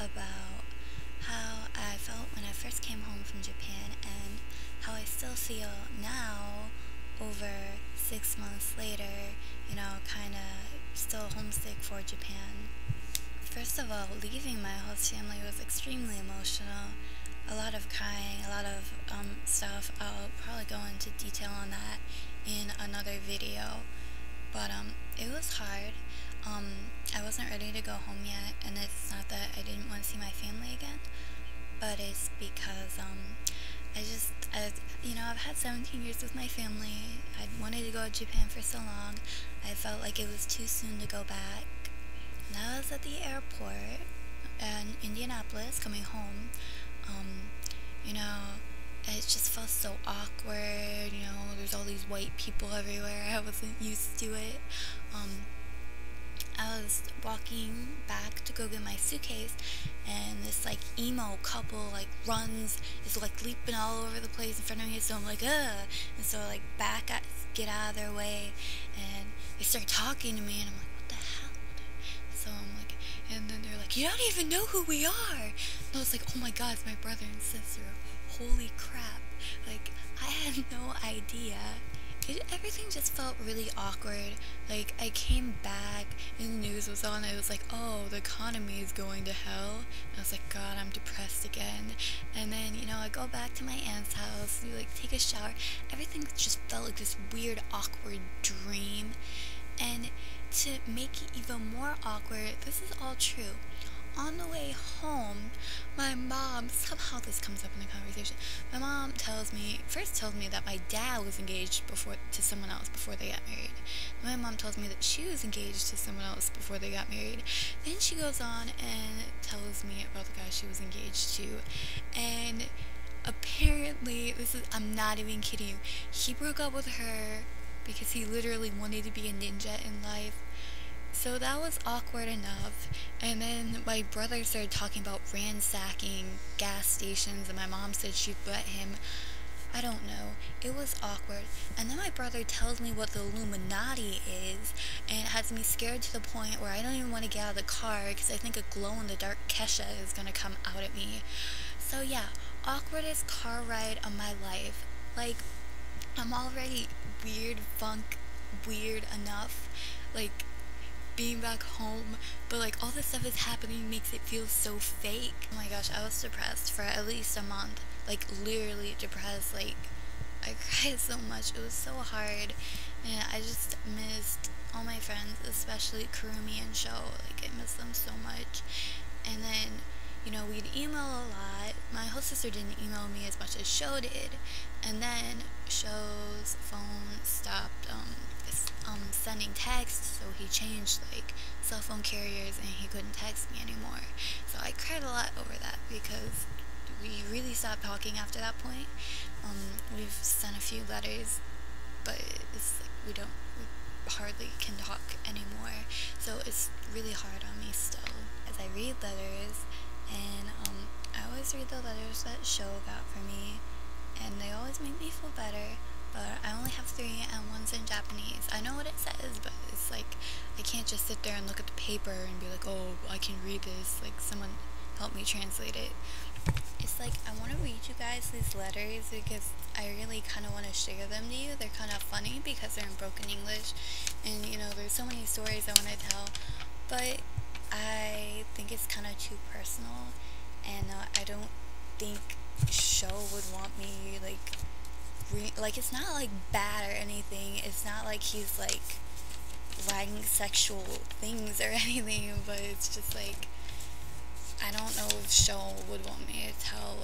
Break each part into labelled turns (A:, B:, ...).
A: about how I felt when I first came home from Japan and how I still feel now, over 6 months later, kind of still homesick for Japan. First of all, leaving my host family was extremely emotional. A lot of crying, a lot of stuff. I'll probably go into detail on that in another video. But it was hard. I wasn't ready to go home yet, and it's not that I didn't want to see my family again, but it's because I've had 17 years with my family. I wanted to go to Japan for so long. I felt like it was too soon to go back. And I was at the airport in Indianapolis coming home. It just felt so awkward. There's all these white people everywhere. I wasn't used to it. I was walking back to go get my suitcase, and this emo couple is leaping all over the place in front of me. So I'm like, ugh, and so get out of their way, and they start talking to me, and I'm like, what the hell? So I'm like, and then they're like, you don't even know who we are. And I was like, oh my god, it's my brother and sister. Holy crap. I had no idea. Everything just felt really awkward. I came back and the news was on. I was like, oh, the economy is going to hell. And I was like, god, I'm depressed again. And then, I go back to my aunt's house, we take a shower. Everything just felt like this weird, awkward dream. And to make it even more awkward, this is all true. On the way home, my mom, somehow this comes up in the conversation, my mom first tells me that my dad was engaged to someone else before they got married. My mom tells me that she was engaged to someone else before they got married. Then she goes on and tells me about the guy she was engaged to. And apparently, I'm not even kidding you, he broke up with her because he literally wanted to be a ninja in life. So that was awkward enough. And then my brother started talking about ransacking gas stations, and my mom said she'd let him. I don't know. It was awkward. And then my brother tells me what the Illuminati is, and it has me scared to the point where I don't even want to get out of the car because I think a glow-in-the-dark Kesha is going to come out at me. So yeah, awkwardest car ride of my life. I'm already weird enough. Being back home, but all this stuff is happening makes it feel so fake. Oh my gosh, I was depressed for at least a month. Literally depressed. I cried so much. It was so hard, and I just missed all my friends, especially Kurumi and Sho. I miss them so much. And then we'd email a lot. My whole sister didn't email me as much as Sho did, and then Sho's phone stopped sending texts, so he changed cell phone carriers, and he couldn't text me anymore. So I cried a lot over that because we really stopped talking after that point. We've sent a few letters, but it's we hardly can talk anymore, so it's really hard on me still. As I read letters, and I always read the letters that Sho got for me, and they always make me feel better. But I only have 3, and one's in Japanese. I know what it says, but it's I can't just sit there and look at the paper and be like, oh, I can read this. Someone help me translate it. It's I want to read you guys these letters because I really kind of want to share them to you. They're kind of funny because they're in broken English, and there's so many stories I want to tell, but I think it's kind of too personal, and I don't think Sho would want me it's not bad or anything. It's not he's writing sexual things or anything, but it's just I don't know if Sho would want me to tell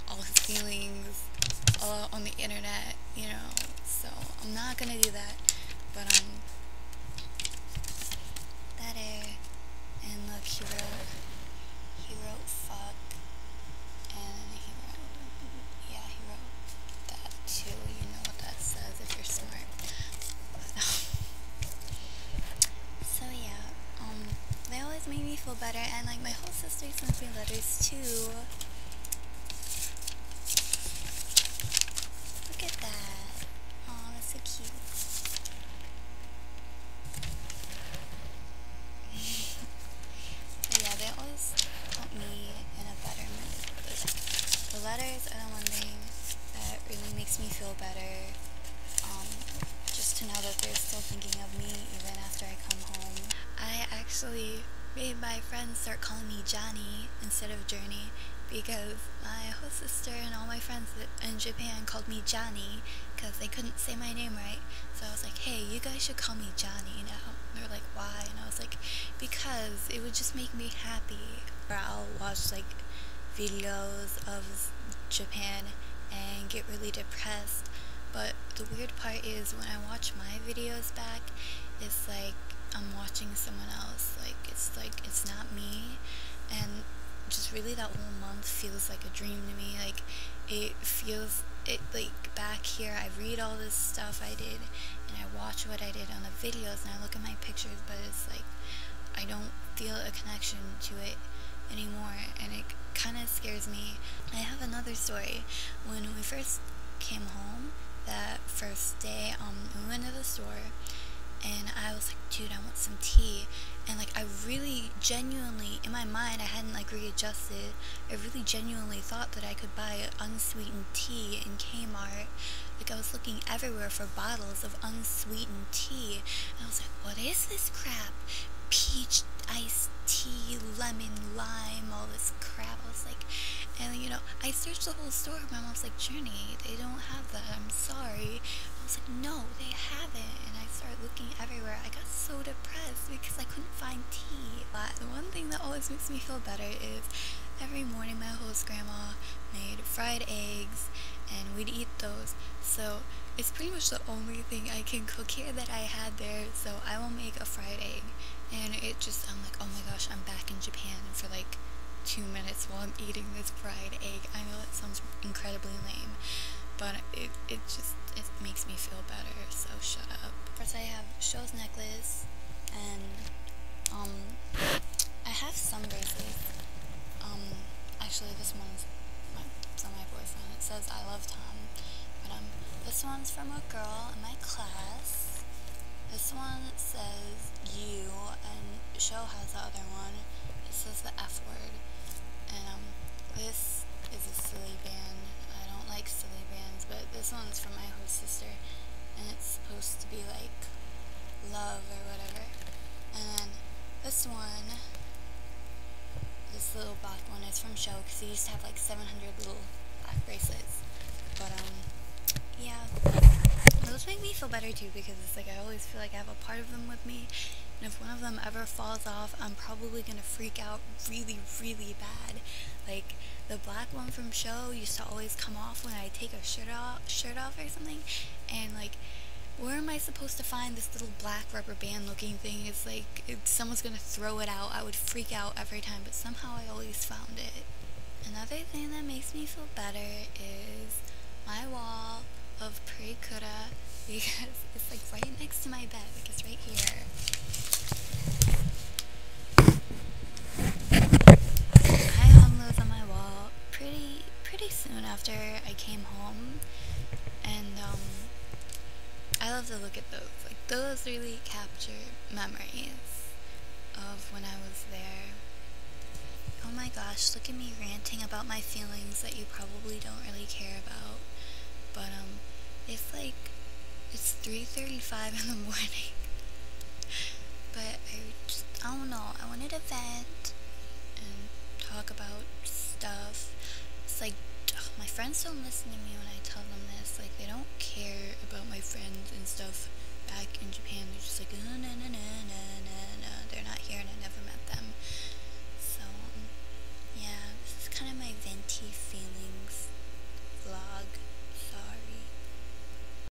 A: all his feelings on the internet, so I'm not gonna do that. But letter, and look, he wrote fuck, and he wrote that too. You know what that says if you're smart. So yeah, they always make me feel better, and my whole sister sends me letters too. Look at that. Oh, that's so cute. But yeah, they always help that they're still thinking of me even after I come home. I actually made my friends start calling me Johnny instead of Journey because my host sister and all my friends in Japan called me Johnny because they couldn't say my name right. So I was like, hey, you guys should call me Johnny now. And they're like, why? And I was like, because it would just make me happy. Or I'll watch like videos of Japan and get really depressed. But the weird part is when I watch my videos back, it's like I'm watching someone else. Like it's not me, and just really that whole month feels like a dream to me. Like like back here I read all this stuff I did and I watch what I did on the videos and I look at my pictures, but it's like I don't feel a connection to it anymore, and it kind of scares me. I have another story. When we first came home that first day, we went to the store and I was like, dude, I want some tea. And like I really genuinely, in my mind, I hadn't like readjusted, I really genuinely thought that I could buy unsweetened tea in Kmart. Like I was looking everywhere for bottles of unsweetened tea, and I was like, what is this crap? Peach iced tea, lemon, lime, all this crap. I was like, and you know, I searched the whole store. My mom's like, Journey, they don't have that, I'm sorry. I was like, no, they haven't. And I started looking everywhere. I got so depressed because I couldn't find tea. But the one thing that always makes me feel better is every morning my host grandma made fried eggs and we'd eat those. So it's pretty much the only thing I can cook here that I had there. So I will make a fried egg, and it just, I'm like, oh my gosh, I'm back in Japan for like 2 minutes while I'm eating this fried egg. I know that sounds incredibly lame, but it makes me feel better, so shut up. First I have Show's necklace, and I have some bracelets. Actually this one's from my boyfriend. It says I love Tom, but this one's from a girl in my class. This one says you, and Show has the other one. It says the F word. And this is a silly band. I don't like silly bands, but this one's from my host sister, and it's supposed to be like love or whatever. And then this one, this little black one, is from Show because he used to have like 700 little black bracelets. But yeah, those make me feel better too, because it's like I always feel like I have a part of them with me, and if one of them ever falls off, I'm probably gonna freak out really, really bad. Like the black one from Show used to always come off when I take a shirt off or something, and like, where am I supposed to find this little black rubber band looking thing? It's like, if someone's gonna throw it out, I would freak out every time, but somehow I always found it. Another thing that makes me feel better is my wall of Prekura, because it's like right next to my bed, like it's right here. I hung those on my wall pretty soon after I came home, and I love to look at those. Like those really capture memories of when I was there. Oh my gosh, look at me ranting about my feelings that you probably don't really care about. But it's 3:35 in the morning. But I don't know, I wanted to vent and talk about stuff. It's like, my friends don't listen to me when I tell them this. Like, they don't care about my friends and stuff back in Japan. They're just like, no, no, no,